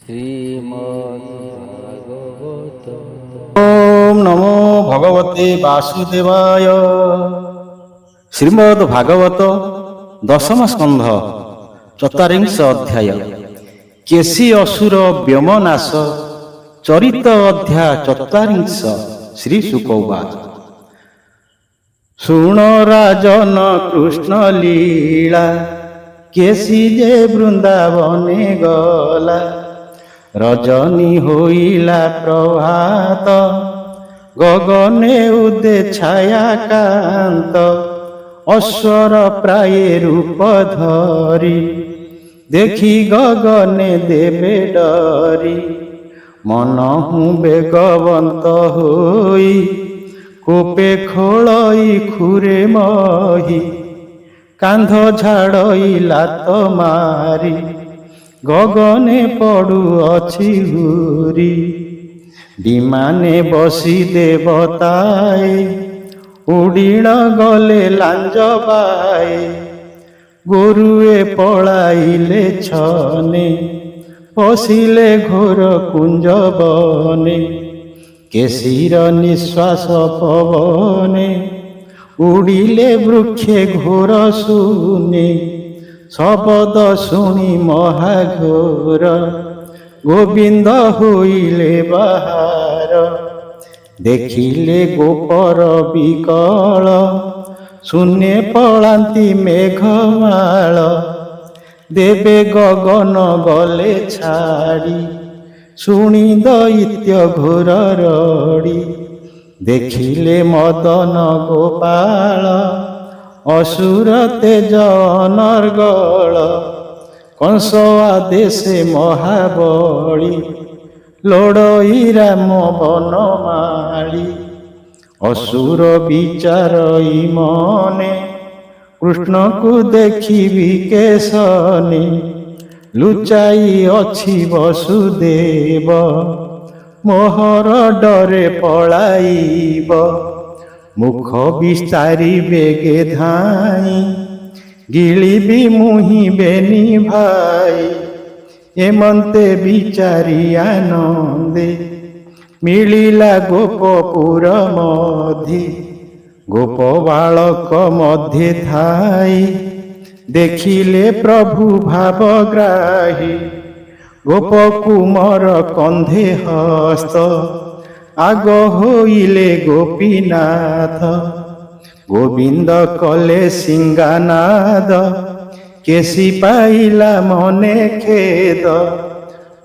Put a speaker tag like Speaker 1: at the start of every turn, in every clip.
Speaker 1: শ্রীমদ্ভাগবত।
Speaker 2: ওম নমো ভগবতে বাসুদেবায়। শ্রীমদ্ ভাগবত দশম স্কন্ধ চতুর্িংশ অধ্যায় কেশী অসুর ব্যোমনাশ চরিত অধ্যায় চতুর্িংশ। শ্রী শুক উবাচ শুণ রাজন কৃষ্ণ লীলা কেশী যে বৃন্দাবনে গলা রজনী হইলা প্রভাত গগনে উদে ছায়া কান্ত অশ্বর প্রায়ে রূপ ধরি দেখি গগনে দেবে ডরি মনহু বেগবন্ত হই কোপে খোলই খুরে মহি কান্ধ ঝাড়ই লাত মারি গগনে পড়ুଅଛି ହୁରି ବିମାନେ ବସି ଦେବତାଏ ଉଡ଼ିଣ ଗଲେ ଲାଞ୍ଜ ବାଏ ଗୋରୁଏ ପଳାଇଲେ ଛନେ ପଶିଲେ ଘୋର କୁଞ୍ଜ ବନେ କେଶୀର ନିଶ୍ୱାସ ପବନେ ଉଡ଼ିଲେ ବୃକ୍ଷେ ଘୋର ଶୂନେ ଶବଦ ଶୁଣି ମହାଘୋର ଗୋବିନ୍ଦ ହୋଇଲେ ବାହାର ଦେଖିଲେ ଗୋପର ବିକଳ ଶୂନ୍ୟ ପଳାନ୍ତି ମେଘମାଳ ଦେବେ ଗଗନ ଗଲେ ଛାଡ଼ି ଶୁଣି ଦୈତ୍ୟ ଘୋର ରଡ଼ି ଦେଖିଲେ ମଦନ ଗୋପାଳ অসুর তেজ অনর্গল কংস আদেশে মহাবলী লড়ই রাম বনমালী অসুর বিচারই মনে কৃষ্ণকু দেখিবি কেশনে লুচাই অছি বসুদেব মোহর ডরে পলাইব মুখ বিস্তারি বেগে ধাই গিলিবি মুহিবেনি ভাই এমন্তে বিচারি আনন্দে মিলিলা গোপপুর মধ্যে গোপ বালক মধ্যে থাই দেখিলে প্রভু ভাবগ্রাহী গোপ কুমর কন্ধে হস্ত আগ হইলে গোপীনাথ গোবিন্দ কলে সিংহানাদ কেশী পাইলা মনে খেদ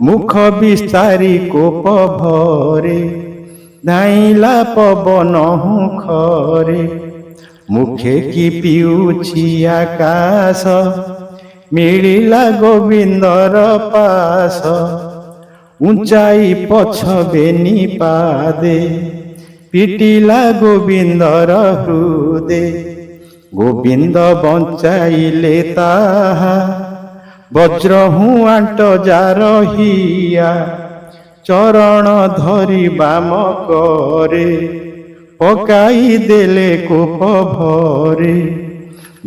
Speaker 2: মুখ বিস্তারি কোপ ভরে ধাইলা পবন হুখরে মুখে কি পিউছি আকাশ মিলিলা গোবিন্দর পাশ উঞ্চাই পছবেনি পাদে পিটিলা গোবিন্দর হৃদে গোবিন্দ বঞ্চাইলে তাহা বজ্র হুআণ্ট যার হিয়া চরণ ধরি বাম করে পকাই দেলে কোপ ভরে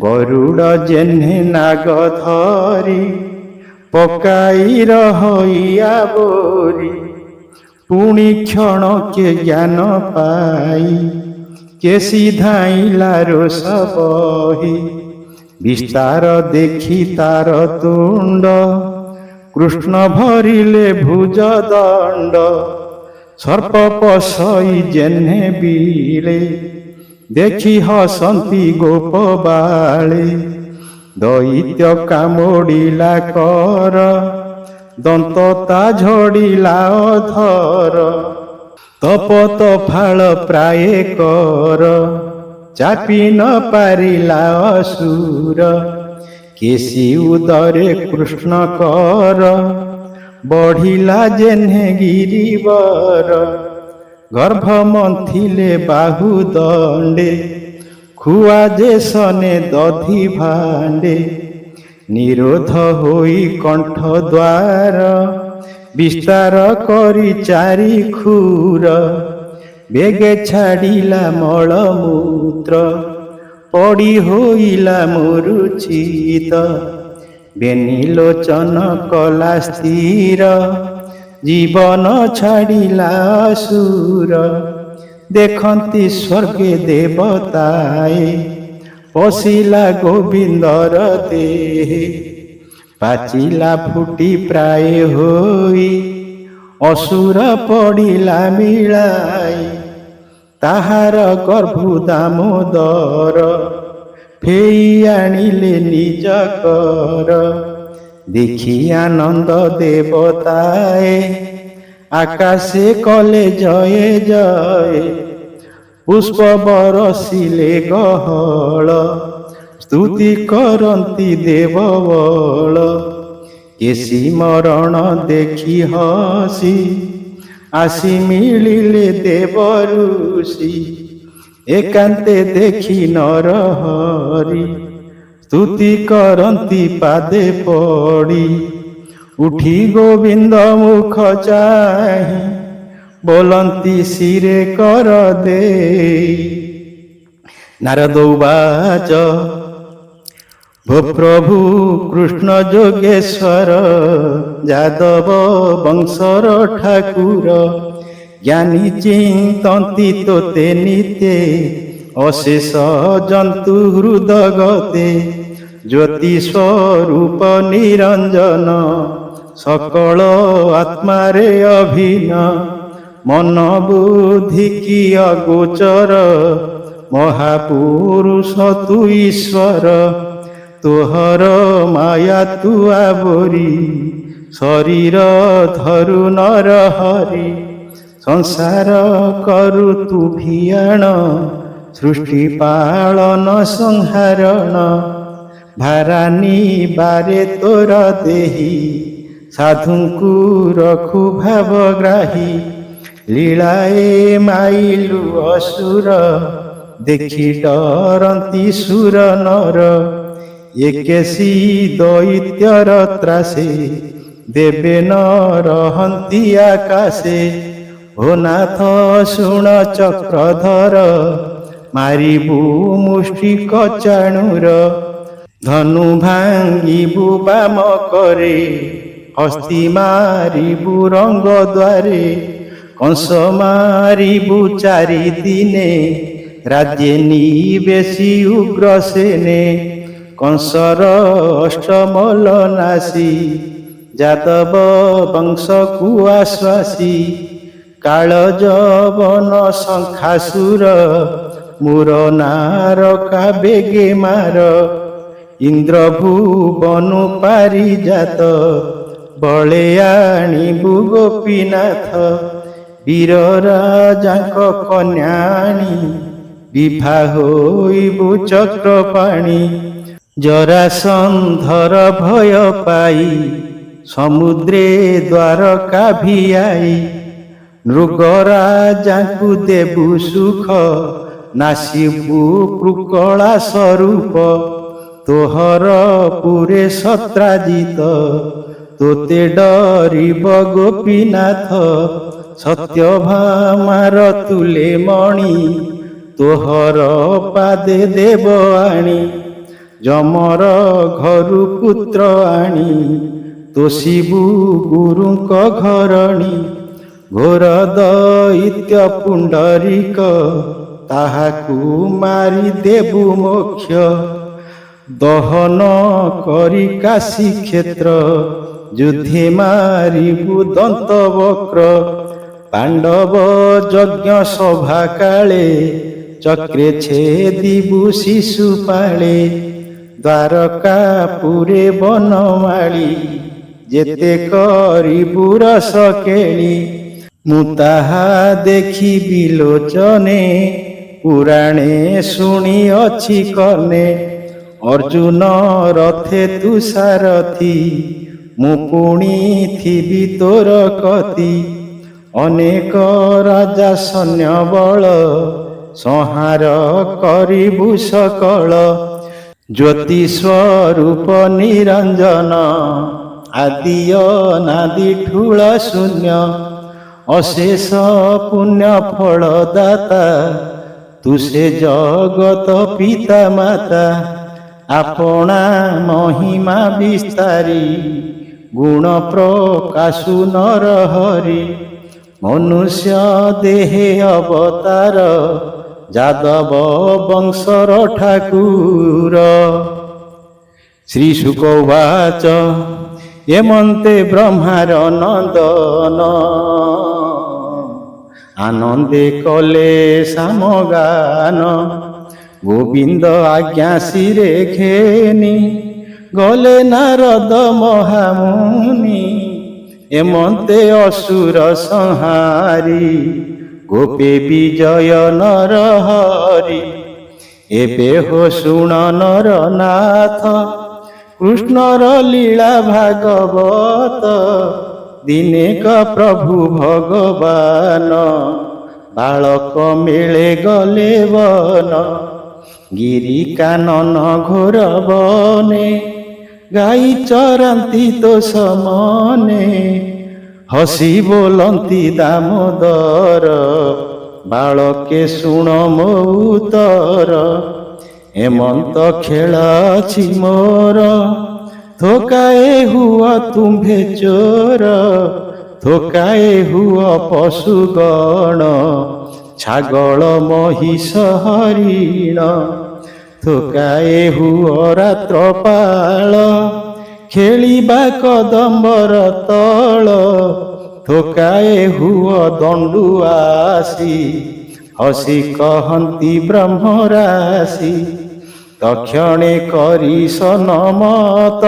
Speaker 2: গরুড় জেহ্নে নাগ ধরি পকাই রহইয়া বরি পুଣି ক্ষণকে জ্ঞান পাই কেশী ধাইলা রোষ বহি বিস্তার দেখি তার তুণ্ড কৃষ্ণ ভরিলে ভুজ দণ্ড সর্প পশই জেহ্নে বিলে দেখি হসন্তি গোপ বাଳେ দৈত্য কামড়িলা কর দন্ত তা ঝড়িলা অধর তপত ফাଳ প্রায়ে কর চাপি ন পারিলা অসুর কেশী উদরে কৃষ্ণ কর বঢ়িলা জেহ্নে গিরিবর গর্ভ মন্থিলে বাহু দণ্ডে খুয়া যে সনে দধি ভাণ্ডে নিরোধ হই কণ্ঠ দ্বার বিস্তার করি চারি খুর বেগে ছাড়িলা মলমূত্র পড়ি হইলা মূর্ছিত বেনিলোচন কলা স্থির ଜୀବନ ଛାଡ଼ିଲା ଅସୁର। ଦେଖନ୍ତି ସ୍ୱର୍ଗେ ଦେବତାଏ, ପଶିଲା ଗୋବିନ୍ଦର ଦେହେ। ପାଚିଲା ଫୁଟି ପ୍ରାୟ ହୋଇ, ଅସୁର ପଡ଼ିଲା ମିଳାଇ। ତାହାର ଗର୍ଭୁ ଦାମୋଦର, ଫେଇ ଆଣିଲେ ନିଜ କର। ଦେଖି ଆନନ୍ଦ ଦେବତାଏ, ଆକାଶେ କଲେ ଜୟ ଜୟ। ପୁଷ୍ପ ବରସିଲେ ଗହଳ, ସ୍ତୁତି କରନ୍ତି ଦେବବଳ। କେଶୀ ମରଣ ଦେଖି ହସି, ଆସି ମିଳିଲେ ଦେବ ଋଷି। ଏକାନ୍ତେ ଦେଖି ନର ହରି, ସ୍ତୁତି କରନ୍ତି ପାଦେ ପଡ଼ି। ଉଠି ଗୋବିନ୍ଦ ମୁଖ ଚାହିଁ, ବୋଲନ୍ତି ଶିରେ କର ଦେଇ। ନାରଦ ଉବାଚ, ଭୋ ପ୍ରଭୁ କୃଷ୍ଣ ଯୋଗେଶ୍ୱର, ଯାଦବ ବଂଶର ଠାକୁର। ଜ୍ଞାନୀ ଚିନ୍ତନ୍ତି ତୋତେ ନିତେ, ଅଶେଷ ଜନ୍ତୁ ହୃଦଗତେ। ଜ୍ୟୋତି ସ୍ୱରୂପ ନିରଞ୍ଜନ, ସକଳ ଆତ୍ମାରେ ଅଭିନ୍ନ। ମନ ବୁଦ୍ଧି କି ଅଗୋଚର, ମହାପୁରୁଷ ତୁ ଈଶ୍ୱର। ତୋହର ମାୟା ତୁ ଆବୋରି, ଶରୀର ଧରୁ ନର ହରି। ସଂସାର କରୁ ତୁ ଭିଆଣ, ସୃଷ୍ଟି ପାଳନ ସଂହାରଣ। ଭାରାନି ବାରେ ତୋର ଦେହି, ସାଧୁଙ୍କୁ ରଖୁ ଭାବଗ୍ରାହୀ। ଲୀଳାଏ ମାଇଲୁ ଅସୁର, ଦେଖି ଡରନ୍ତି ସୁର ନର। ଏକେଶୀ ଦୈତ୍ୟର ତ୍ରାସେ, ଦେବେ ନ ରହନ୍ତି ଆକାଶେ। ଓ ନାଥ ଶୁଣ ଚକ୍ରଧର, ମାରିବୁ ମୁଷ୍ଟିକ ଚାଣୁର। ଧନୁ ଭାଙ୍ଗିବୁ ବାମ କରେ, ହସ୍ତି ମାରିବୁ ରଙ୍ଗ ଦ୍ୱାରେ। କଂସ ମାରିବୁ ଚାରି ଦିନେ, ରାଜ୍ୟେ ନିବେଶୀ ଉଗ୍ରସେନେ। କଂସର ଅଷ୍ଟମଲ ନାଶୀ, ଯାଦବ ବଂଶକୁ ଆଶ୍ୱାସୀ। କାଳ ଯବନ ଶଙ୍ଖାସୁର, ମୁର ନାରକା ବେଗେ ମାର। ଇନ୍ଦ୍ର ଭୁବନୁ ପାରିଜାତ, ବଳେ ଆଣିବୁ ଗୋପୀନାଥ। ବୀର ରାଜାଙ୍କ କନ୍ୟା ଆଣି, ବିଭା ହୋଇବୁ ଚକ୍ରପାଣି। ଜରାସନ୍ଧର ଭୟ ପାଇ, ସମୁଦ୍ରେ ଦ୍ୱାରକା ଭିଆଇ। ନୃଗରାଜାଙ୍କୁ ଦେବୁ ସୁଖ, ନାସିବୁ କୃକଳା ସ୍ୱରୂପ। ତୋହର ପୁରେ ସତ୍ରାଜିତ, ତୋତେ ଡରିବ ଗୋପୀନାଥ। ସତ୍ୟଭାମାର ତୁଲେ ମଣି, ତୋହର ପାଦେ ଦେବ ଆଣି। ଯମର ଘରୁ ପୁତ୍ର ଆଣି, ତୋଷିବୁ ଗୁରୁଙ୍କ ଘରଣୀ। ଘୋର ଦୈତ୍ୟ ପୁଣ୍ଡରୀକ, ତାହାକୁ ମାରି ଦେବୁ ମୋକ୍ଷ। ଦହନ କରି କାଶୀ କ୍ଷେତ୍ର, ଯୁଦ୍ଧେ ମାରିବୁ ଦନ୍ତ ବକ୍ର। ପାଣ୍ଡବ ଯଜ୍ଞ ସଭା କାଳେ, ଚକ୍ରେ ଛେଦିବୁ ଶିଶୁପାଳେ। ଦ୍ୱାରକା ପୁରେ ବନମାଳି, ଯେତେ କରିବୁ ରସ କେଳି। ମୁଁ ତାହା ଦେଖି ବିଲୋଚନେ, ପୁରାଣେ ଶୁଣି ଅଛି କର୍ଣ୍ଣେ। ଅର୍ଜୁନ ରଥେ ତୁ ସାରଥି, ମୁଁ ପୁଣି ଥିବି ତୋର କତି। ଅନେକ ରାଜା ସୈନ୍ୟ ବଳ, ସଂହାର କରିବୁ ସକଳ। ଜ୍ୟୋତି ସ୍ୱରୂପ ନିରଞ୍ଜନ, ଆଦି ଅନାଦି ଠୁଳ ଶୂନ୍ୟ। ଅଶେଷ ପୁଣ୍ୟ ଫଳ ଦାତା, ତୁ ସେ ଜଗତ ପିତା ମାତା। ଆପଣା ମହିମା ବିସ୍ତାରୀ, ଗୁଣ ପ୍ରକାଶୁ ନର ହରି ମନୁଷ୍ୟ ଦେହେ ଅବତାର ଯାଦବ ବଂଶର ଠାକୁର। ଶ୍ରୀ ଶୁକ ଉବାଚ ଏମନ୍ତେ ବ୍ରହ୍ମାର ନନ୍ଦନ ଆନନ୍ଦେ କଲେ ସାମଗାନ ଗୋବିନ୍ଦ ଆଜ୍ଞା ଶିରେ ଘେନି ଗଲେ ନାରଦ ମହାମୁନି ଏମନ୍ତେ ଅସୁର ସଂହାରି ଗୋପେ ବିଜୟ ନର ହରି। ଏବେ ହୋ ଶୁଣ ନର ନାଥ କୃଷ୍ଣର ଲୀଳା ଭାଗବତ ଦିନେକ ପ୍ରଭୁ ଭଗବାନ ବାଳକ ମିଳେ ଗଲେ ବନ ଗିରି କାନନ ଘୋର ବନେ ଗାଈ ଚରାନ୍ତି ତୋ ସମନେ ହସି ବୋଲନ୍ତି ଦାମୋଦର ବାଳକେ ଶୁଣ ମୋ ଉତ୍ତର ଏମନ୍ତ ଖେଳ ଅଛି ମୋର ଥୋକାଏ ହୁଅ ତୁମ୍ଭେ ଚୋର ଥୋକାଏ ହୁଅ ପଶୁଗଣ ଛାଗଳ ମହିଷ ହରିଣ ଥୋକାଏ ହୁଅ ରାତ୍ରପାଳ ଖେଳିବା କଦମ୍ବର ତଳ ଥୋକାଏ ହୁଅ ଦଣ୍ଡୁଆସି ହସି କହନ୍ତି ବ୍ରହ୍ମରାଶି ତକ୍ଷଣେ କରି ସନମତ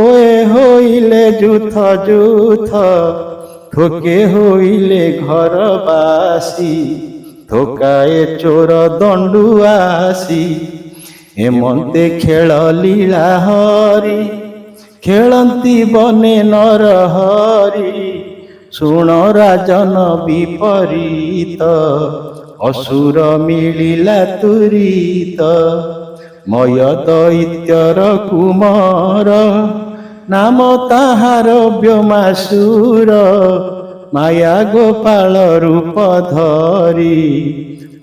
Speaker 2: ଓଏ ହୋଇଲେ ଯୁଥ ଯୁଥ ଥୋକେ ହୋଇଲେ ଘରବାସୀ ଥୋକାଏ ଚୋର ଦଣ୍ଡୁଆସି ଏମନ୍ତେ ଖେଳ ଲୀଳା ହରି ଖେଳନ୍ତି ବନେ ନର ହରି ଶୁଣ ରାଜନ ବିପରୀତ ଅସୁର ମିଳିଲା ତୁରିତ ମୟ ଦୈତ୍ୟର କୁମର ନାମ ତାହାର ବ୍ୟୋମାସୁର ମାୟା ଗୋପାଳ ରୂପ ଧରି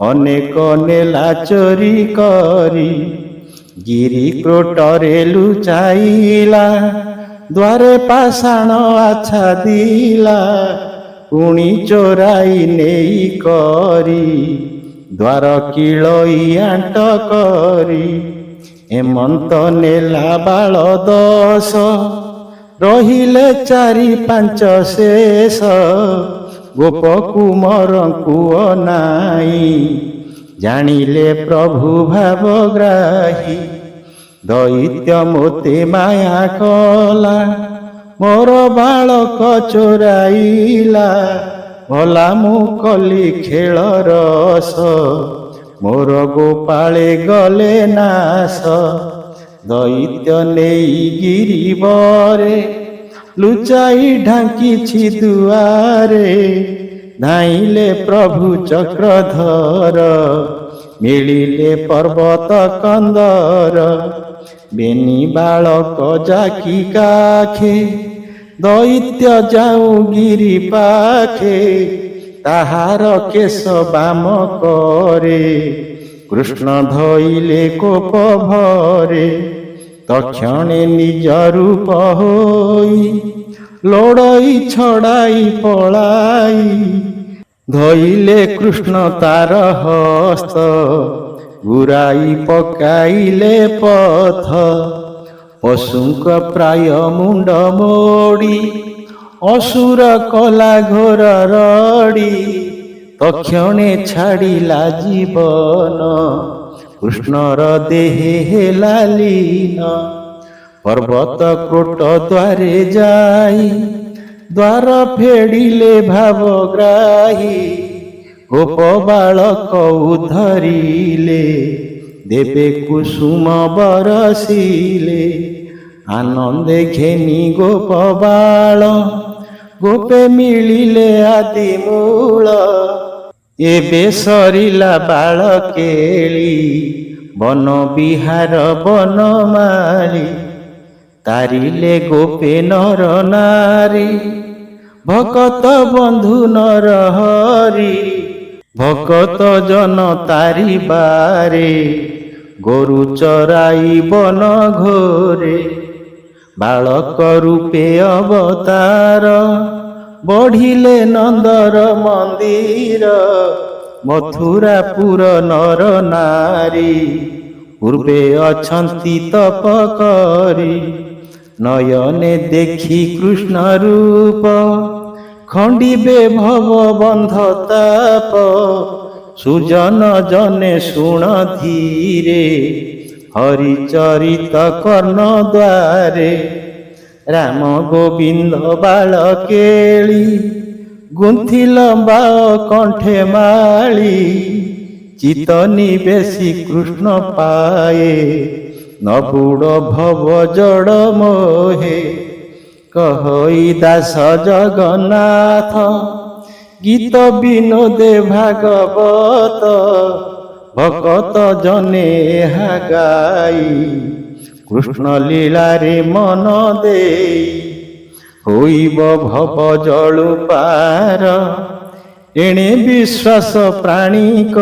Speaker 2: ଅନେକ ନେଲା ଚୋରି କରି ଗିରି କ୍ରୋଟରେ ଲୁଚାଇଲା ଦ୍ୱାରେ ପାଷାଣ ଆଚ୍ଛାଦିଲା ପୁଣି ଚୋରାଇ ନେଇ କରି ଦ୍ୱାର କିଳଇ ଆଣ୍ଟ କରି ଏମନ୍ତ ନେଲା ବାଳ ଦଶ ରହିଲେ 4-5 ଶେଷ ଗୋପ କୁମରଙ୍କୁ ଅନାଇ ଜାଣିଲେ ପ୍ରଭୁ ଭାବଗ୍ରାହୀ ଦୈତ୍ୟ ମୋତେ ମାୟା କଲା ମୋର ବାଳକ ଚୋରାଇଲା ଭଲା ମୁଁ କଲି ଖେଳ ରସ ମୋର ଗୋପାଳେ ଗଲେ ନାଶ ଦୈତ୍ୟ ନେଇ ଗିରିବରେ ଲୁଚାଇ ଢାଙ୍କିଛି ଦୁଆରେ ଧାଇଲେ ପ୍ରଭୁ ଚକ୍ରଧର ମିଳିଲେ ପର୍ବତ କନ୍ଦର ବେନି ବାଳକ ଜାକି କାଖେ ଦୈତ୍ୟ ଯାଉ ଗିରି ପାଖେ ତାହାର କେଶ ବାମ କରେ କୃଷ୍ଣ ଧଇଲେ କୋପ ଭରେ ତକ୍ଷଣେ ନିଜ ରୂପ ହୋଇ ଲୋଡ଼ଇ ଛଡ଼ାଇ ପଳାଇ ଧଇଲେ କୃଷ୍ଣ ତାର ହସ୍ତ ଗୁରାଇ ପକାଇଲେ ପଥ ପଶୁଙ୍କ ପ୍ରାୟ ମୁଣ୍ଡ ମୋଡ଼ି ଅସୁର କଲା ଘୋର ରଡ଼ି ତକ୍ଷଣେ ଛାଡ଼ିଲା ଜୀବନ କୃଷ୍ଣର ଦେହେ ହେଲା ଲୀନ ପର୍ବତ କ୍ରୋଟ ଦ୍ୱାରେ ଯାଇ ଦ୍ୱାର ଫେଡ଼ିଲେ ଭାବଗ୍ରାହୀ ଗୋପ ବାଳକ ଉଦ୍ଧରିଲେ ଦେବେ କୁସୁମ ବରସିଲେ ଆନନ୍ଦେ ଘେନି ଗୋପ ବାଳ ଗୋପେ ମିଳିଲେ ଆଦି ମୂଳ ଏବେ ସରିଲା ବାଳ କେଳି ବନ ବିହାର ବନମାଳି ତାରିଲେ ଗୋପେ ନର ନାରୀ ଭକତ ବନ୍ଧୁ ନର ହରି ଭକତ ଜନ ତାରିବାରେ ଗୋରୁ ଚରାଇ ବନ ଘୋରେ ବାଳକ ରୂପେ ଅବତାର, ବଢ଼ିଲେ ନନ୍ଦର ମନ୍ଦିର। ମଥୁରାପୁର ନର ନାରୀ, ପୂର୍ବେ ଅଛନ୍ତି ତପ କରି। ନୟନେ ଦେଖି କୃଷ୍ଣ ରୂପ, ଖଣ୍ଡିବେ ଭବ ବନ୍ଧ ତାପ। ସୁଜନ ଜନେ ଶୁଣ ଧୀରେ, ହରିଚରିତ କର୍ଣ୍ଣ ଦ୍ୱାରେ। ରାମ ଗୋବିନ୍ଦ ବାଳ କେଳି, ଗୁନ୍ଥିଲ ବାଳ କଣ୍ଠେ ମାଳି। ଚିତ ନିବେଶୀ କୃଷ୍ଣ ପାଏ, ନବୁଡ଼ ଭବ ଜଡ଼ ମୋହେ। କହଇ ଦାସ ଜଗନ୍ନାଥ, ଗୀତ ବିନୋଦେ ଭାଗବତ। ଭକତ ଜନେ ଏହା ଗାଇ, କୃଷ୍ଣ ଲୀଳାରେ ମନ ଦେଇ। ହୋଇବ ଭବ ଜଳୁ ପାର, ଏଣେ ବିଶ୍ୱାସ ପ୍ରାଣିକ।